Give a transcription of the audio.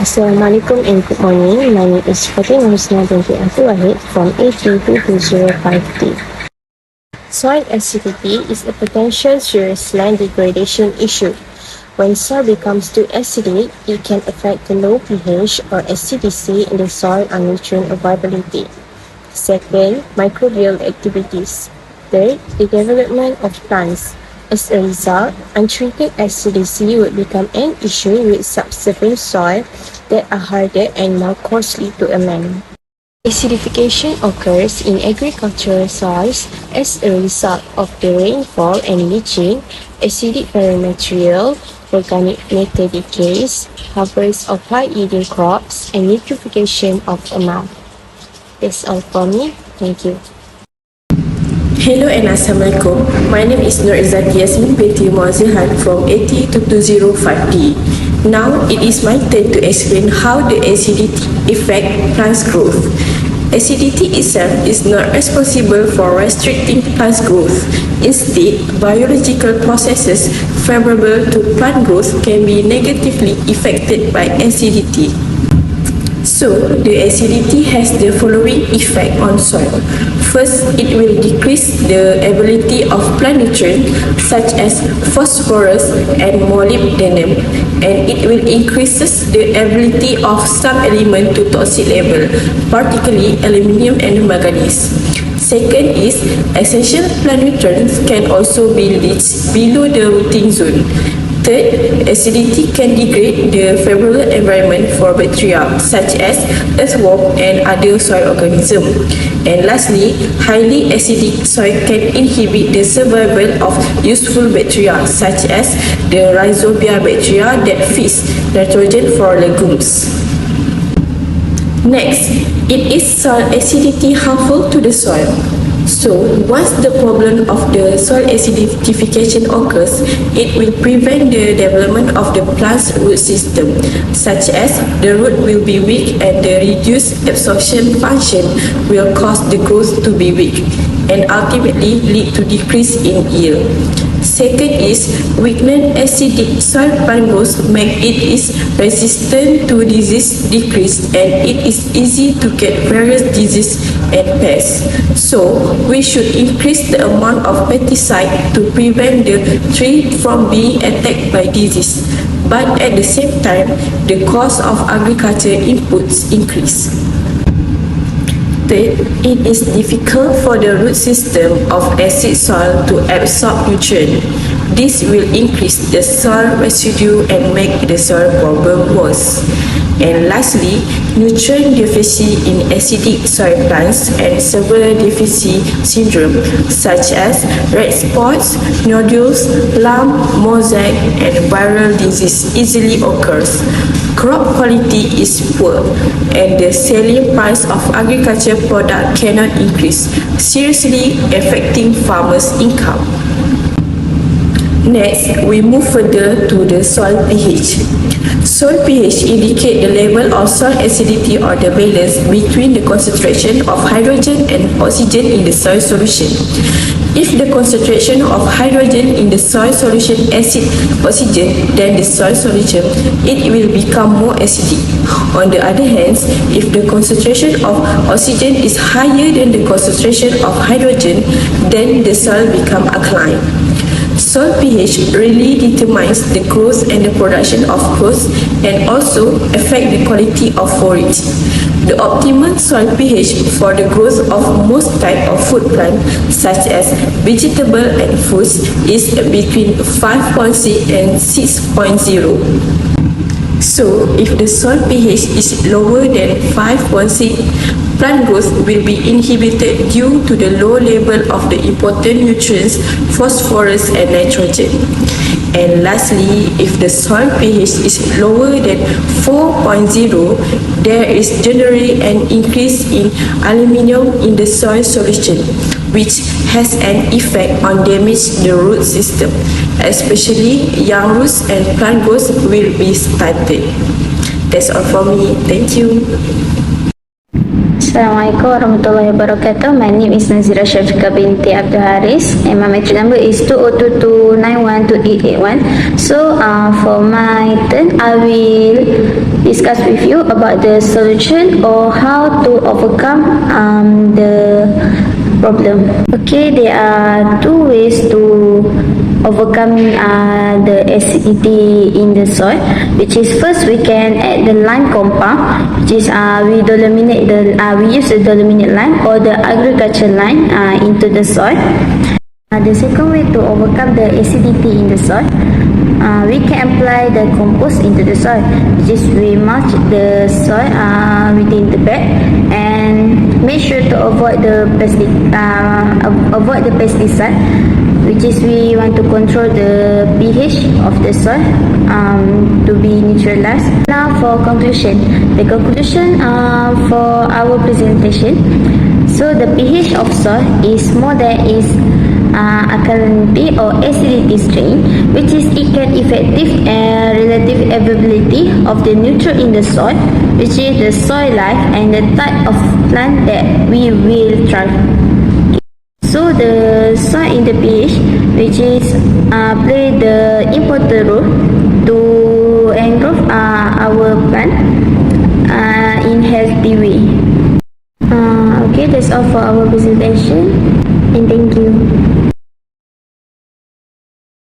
Assalamualaikum and good morning. My name is Fatima Husna binti Abdul Wahid from A32050. Soil acidity is a potential serious land degradation issue. When soil becomes too acidic, it can affect the low pH or acidity in the soil and nutrient availability. Second, microbial activities. Third, the development of plants. As a result, untreated acidity would become an issue with subsequent soil that are harder and more costly to amend. Acidification occurs in agricultural soils as a result of the rainfall and leaching, acidic parent material, organic matter decays, harvest of high-yielding crops, and eutrophication of amount. That's all for me. Thank you. Hello and Assalamualaikum. My name is Nur Izzati Yasmin binti Muazzihan from AT22050. Now it is my turn to explain how the acidity affect plants growth. Acidity itself is not responsible for restricting plants growth. Instead, biological processes favorable to plant growth can be negatively affected by acidity. So, the acidity has the following effect on soil. First, it will decrease the ability of plant nutrients such as phosphorus and molybdenum, and it will increase the ability of some element to toxic level, particularly aluminium and manganese. Second is, essential plant nutrients can also be leached below the rooting zone. Third, acidity can degrade the favorable environment for bacteria such as earthworm and other soil organisms. And lastly, highly acidic soil can inhibit the survival of useful bacteria such as the rhizobia bacteria that feeds nitrogen for legumes. Next, is soil acidity harmful to the soil? So, once the problem of the soil acidification occurs, it will prevent the development of the plant's root system, such as the root will be weak and the reduced absorption function will cause the growth to be weak and ultimately lead to decrease in yield. Second is, weakened acidic soil plant growth make it is resistant to disease decrease and it is easy to get various diseases and pests. So, we should increase the amount of pesticide to prevent the tree from being attacked by disease. But at the same time, the cost of agriculture inputs increase. Third, it is difficult for the root system of acid soil to absorb nutrients. This will increase the soil residue and make the soil problem worse. And lastly, nutrient deficiency in acidic soil plants and severe deficiency syndrome such as red spots, nodules, lump, mosaic, and viral disease easily occurs. Crop quality is poor and the selling price of agriculture product cannot increase, seriously affecting farmers' income. Next, we move further to the soil pH. Soil pH indicates the level of soil acidity or the balance between the concentration of hydrogen and oxygen in the soil solution. If the concentration of hydrogen in the soil solution exceeds oxygen than the soil solution, it will become more acidic. On the other hand, if the concentration of oxygen is higher than the concentration of hydrogen, then the soil becomes alkaline. Soil pH really determines the growth and the production of crops and also affect the quality of forage. The optimal soil pH for the growth of most types of food plants such as vegetable and fruits is between 5.6 and 6.0. So, if the soil pH is lower than 5.6, plant growth will be inhibited due to the low level of the important nutrients, phosphorus and nitrogen. And lastly, if the soil pH is lower than 4.0, there is generally an increase in aluminium in the soil solution, which has an effect on damage the root system, especially young roots and plant growth will be stunted. That's all for me. Thank you. Assalamualaikum warahmatullahi wabarakatuh. My name is Nazira Syafika binti Abdul Haris and my metric number is 2022912881. So for my turn, I will discuss with you about the solution or how to overcome the problem. Okay, there are two ways to overcome the acidity in the soil, which is first we can add the lime compound, which is we use the dolominate lime or the agriculture lime into the soil. The second way to overcome the acidity in the soil, we can apply the compost into the soil, which is we mulch the soil within the bed and make sure to avoid the pesticide, which is we want to control the pH of the soil to be neutralized. Now for conclusion, the conclusion for our presentation. So the pH of soil is more than is alkalinity or acidity strain, which is it can effective and relative availability of the nutrient in the soil, which is the soil life and the type of plant that we will thrive. So the soil in the pH, which is play the important role to engrove our plant in healthy way. Okay, that's all for our presentation, and thank you.